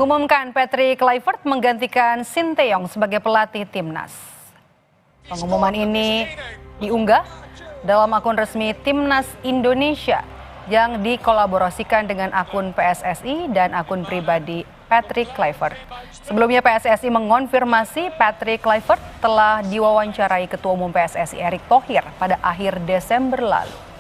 mengumumkan Patrick Kluivert menggantikan Sinteyong sebagai pelatih timnas. Pengumuman ini diunggah dalam akun resmi Timnas Indonesia yang dikolaborasikan dengan akun PSSI dan akun pribadi Patrick Kluivert. Sebelumnya PSSI mengonfirmasi Patrick Kluivert telah diwawancarai Ketua Umum PSSI Erick Thohir pada akhir Desember lalu.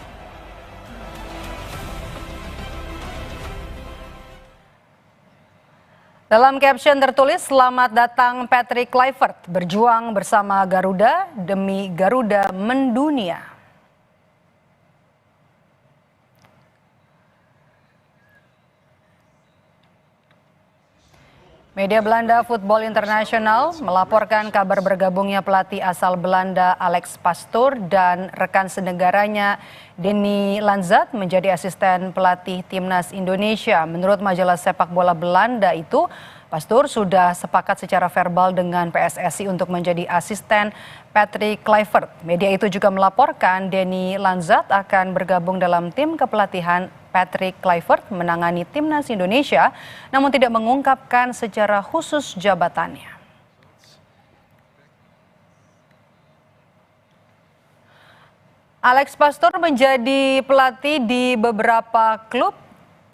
Dalam caption tertulis, "Selamat datang Patrick Kluivert, berjuang bersama Garuda demi Garuda mendunia." Media Belanda Football International melaporkan kabar bergabungnya pelatih asal Belanda Alex Pastoor dan rekan senegaranya Denny Lanzat menjadi asisten pelatih timnas Indonesia. Menurut majalah sepak bola Belanda itu, Pastoor sudah sepakat secara verbal dengan PSSI untuk menjadi asisten Patrick Kluivert. Media itu juga melaporkan Denny Lanzat akan bergabung dalam tim kepelatihan Patrick Kluivert menangani timnas Indonesia, namun tidak mengungkapkan secara khusus jabatannya. Alex Pastoor menjadi pelatih di beberapa klub.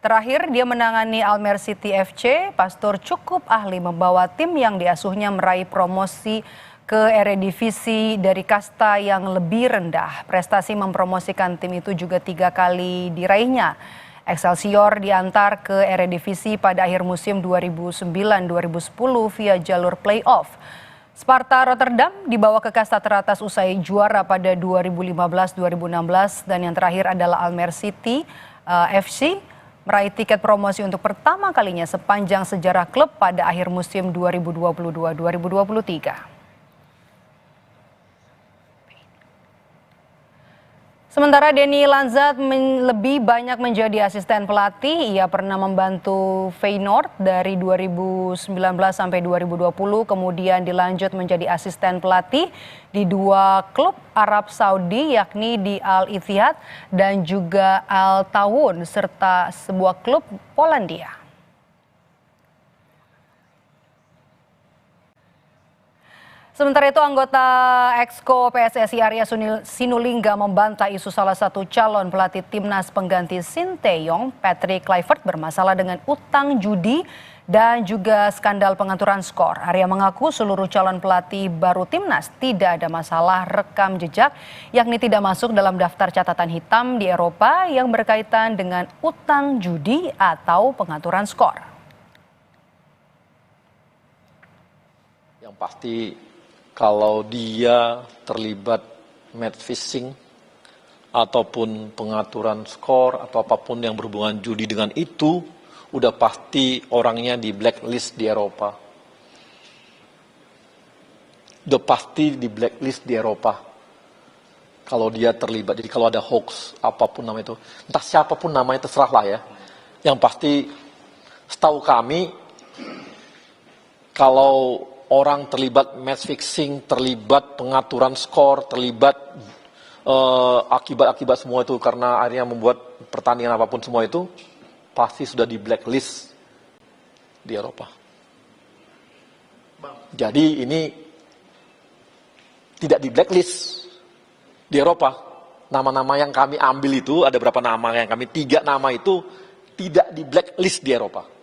Terakhir dia menangani Almere City FC. Pastoor cukup ahli membawa tim yang diasuhnya meraih promosi ke Eredivisie dari kasta yang lebih rendah. Prestasi mempromosikan tim itu juga 3 kali diraihnya. Excelsior diantar ke Eredivisie pada akhir musim 2009-2010 via jalur play-off. Sparta Rotterdam dibawa ke kasta teratas usai juara pada 2015-2016 dan yang terakhir adalah Almere City FC meraih tiket promosi untuk pertama kalinya sepanjang sejarah klub pada akhir musim 2022-2023. Sementara Denny Lanzat lebih banyak menjadi asisten pelatih. Ia pernah membantu Feyenoord dari 2019 sampai 2020, kemudian dilanjut menjadi asisten pelatih di 2 klub Arab Saudi, yakni di Al Ittihad dan juga Al Tawun, serta sebuah klub Polandia. Sementara itu, anggota Exco PSSI Arya Sinulinga membantah isu salah satu calon pelatih timnas pengganti Sinteyong, Patrick Kluivert, bermasalah dengan utang judi dan juga skandal pengaturan skor. Arya mengaku seluruh calon pelatih baru timnas tidak ada masalah rekam jejak, yakni tidak masuk dalam daftar catatan hitam di Eropa yang berkaitan dengan utang judi atau pengaturan skor. Yang pasti, kalau dia terlibat match fixing ataupun pengaturan skor atau apapun yang berhubungan judi dengan itu, udah pasti orangnya di blacklist di Eropa. Udah pasti di blacklist di Eropa. Kalau dia terlibat, jadi kalau ada hoax apapun nama itu, entah siapapun namanya terserah lah ya. Yang pasti, setahu kami, kalau orang terlibat match fixing, terlibat pengaturan skor, terlibat akibat-akibat semua itu karena akhirnya membuat pertandingan apapun semua itu, pasti sudah di blacklist di Eropa. Jadi ini tidak di blacklist di Eropa. Nama-nama yang kami ambil itu, ada berapa nama yang kami, 3 nama itu tidak di blacklist di Eropa.